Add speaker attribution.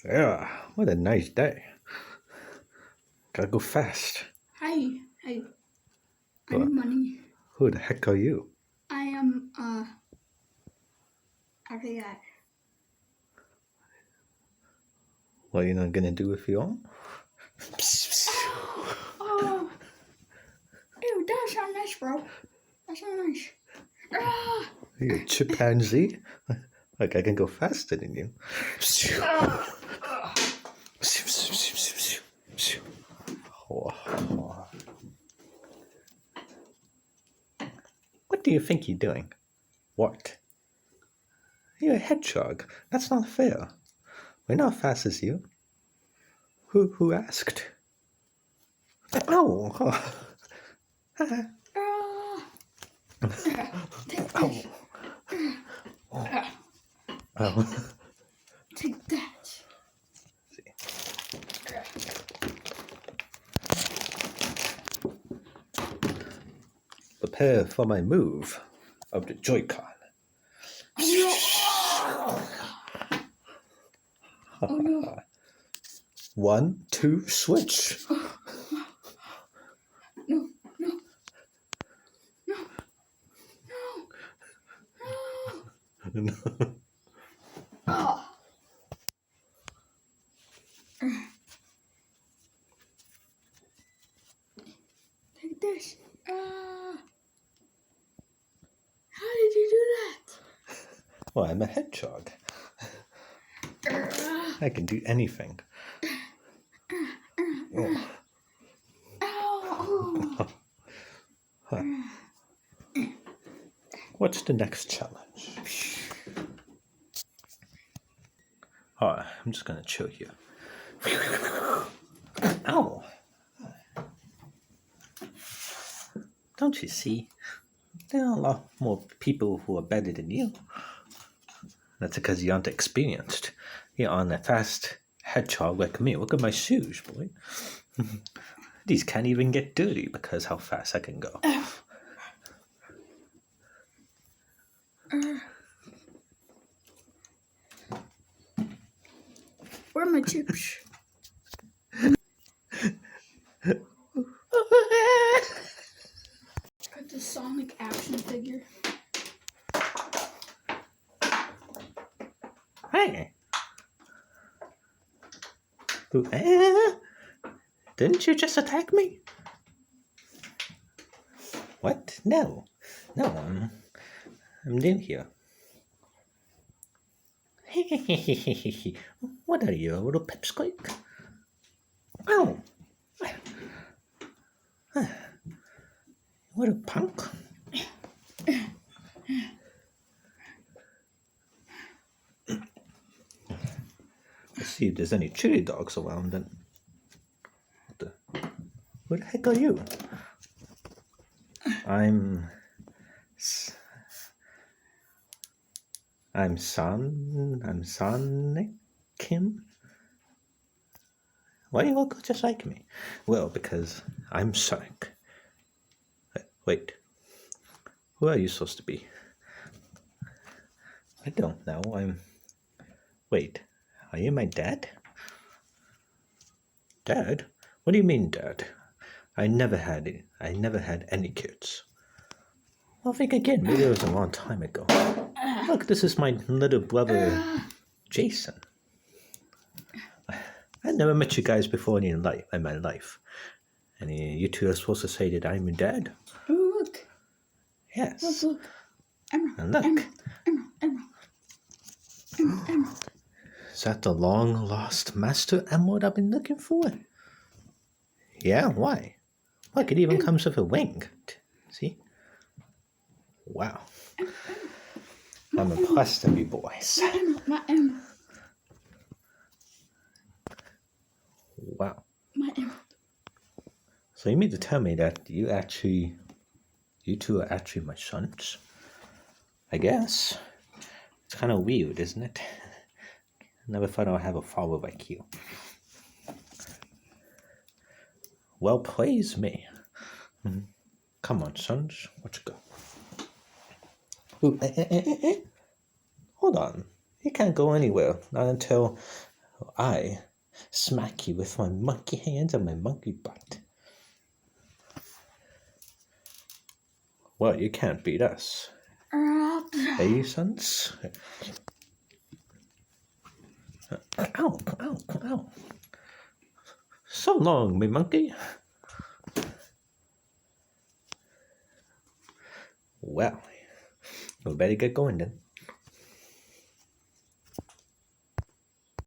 Speaker 1: Yeah, what a nice day. Gotta go fast.
Speaker 2: Hi, I
Speaker 1: What?
Speaker 2: need money.
Speaker 1: Who the heck are you?
Speaker 2: I am a guy.
Speaker 1: What are you not gonna do with your own?
Speaker 2: Oh, ew, that sounds nice, bro. That sounds nice. Ah,
Speaker 1: You a chimpanzee? Like I can go faster than you. What do you think you're doing? What? You're a hedgehog. That's not fair. We're not fast as you. Who asked? Oh.
Speaker 2: ah. Take this.
Speaker 1: Oh.
Speaker 2: Take that.
Speaker 1: Prepare for my move of the Joy-Con.
Speaker 2: Oh no.
Speaker 1: 1, 2, switch.
Speaker 2: No, no, no, no, no. Oh. Take this. How did you do that?
Speaker 1: Well, I'm a hedgehog. I can do anything. Oh.
Speaker 2: Ow.
Speaker 1: What's the next challenge? Alright, I'm just gonna chill here. Ow! Don't you see? There are a lot more people who are better than you. That's because you aren't experienced. You aren't a fast hedgehog like me. Look at my shoes, boy. These can't even get dirty because how fast I can go.
Speaker 2: Where are my chips? Got the Sonic action figure.
Speaker 1: Hey! Didn't you just attack me? What? No. No, I'm new here. What are you, a little pipsqueak? Oh! What a punk. Let's see if there's any chili dogs around then. Who the heck are you? I'm Sonic Kim. Why do you look just like me? Well, because I'm Sonic. Wait. Who are you supposed to be? I don't know. Wait. Are you my dad? Dad? What do you mean, Dad? I never had any kids. Well, think again. Maybe it was a long time ago. Look, this is my little brother, Jason. I never met you guys before in my life. And you two are supposed to say that I'm your dad?
Speaker 2: Oh, look.
Speaker 1: Yes.
Speaker 2: Look. Emerald.
Speaker 1: And look.
Speaker 2: Emerald.
Speaker 1: Is that the long-lost Master Emerald I've been looking for? Yeah, why? Look, it even comes with a wing. See? Wow. I'm impressed of you boys.
Speaker 2: My emerald.
Speaker 1: Wow.
Speaker 2: My emerald.
Speaker 1: So you mean to tell me that you two are actually my sons? I guess. It's kind of weird, isn't it? Never thought I'd have a father like you. Well, praise me. Come on, sons. Let's go. Ooh, Hold on. You can't go anywhere. Not until I smack you with my monkey hands and my monkey butt. Well, you can't beat us. Hey, sons? Ow, ow, ow. So long, me monkey. Well, we better get going then.